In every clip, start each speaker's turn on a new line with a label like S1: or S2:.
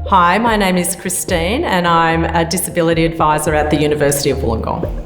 S1: Hi, my name is Christine and I'm a disability advisor at the University of Wollongong.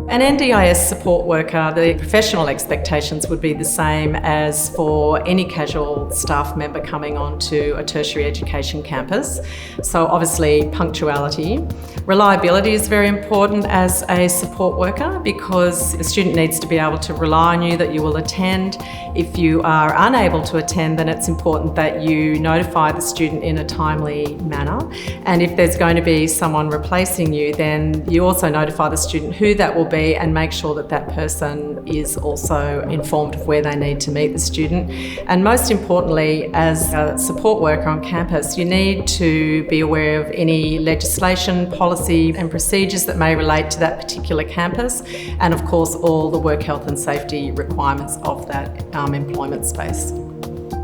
S1: An NDIS support worker, the professional expectations would be the same as for any casual staff member coming onto a tertiary education campus. So obviously punctuality. Reliability is very important as a support worker because the student needs to be able to rely on you that you will attend. If you are unable to attend, then it's important that you notify the student in a timely manner. And if there's going to be someone replacing you, then you also notify the student who that will be and make sure that that person is also informed of where they need to meet the student. And most importantly, as a support worker on campus, you need to be aware of any legislation, policy and procedures that may relate to that particular campus, and of course all the work health and safety requirements of that employment space.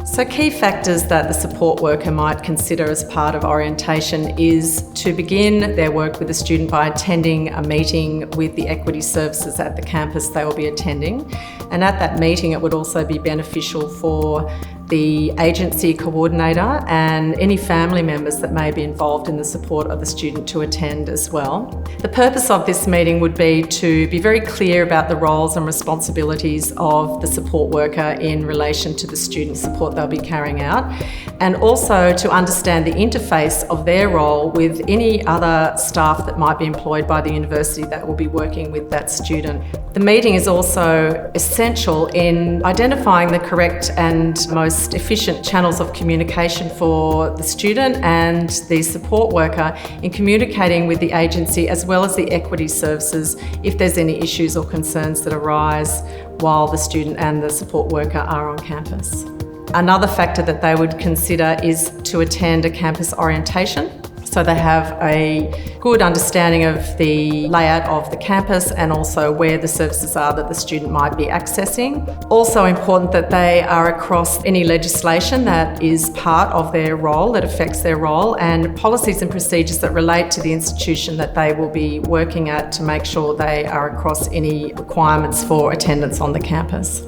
S1: So key factors that the support worker might consider as part of orientation is to begin their work with the student by attending a meeting with the equity services at the campus they will be attending. And at that meeting it would also be beneficial for the agency coordinator and any family members that may be involved in the support of the student to attend as well. The purpose of this meeting would be to be very clear about the roles and responsibilities of the support worker in relation to the student support they'll be carrying out, and also to understand the interface of their role with any other staff that might be employed by the university that will be working with that student. The meeting is also essential in identifying the correct and most efficient channels of communication for the student and the support worker in communicating with the agency as well as the equity services if there's any issues or concerns that arise while the student and the support worker are on campus. Another factor that they would consider is to attend a campus orientation, so they have a good understanding of the layout of the campus and also where the services are that the student might be accessing. Also important that they are across any legislation that is part of their role, that affects their role, and policies and procedures that relate to the institution that they will be working at to make sure they are across any requirements for attendance on the campus.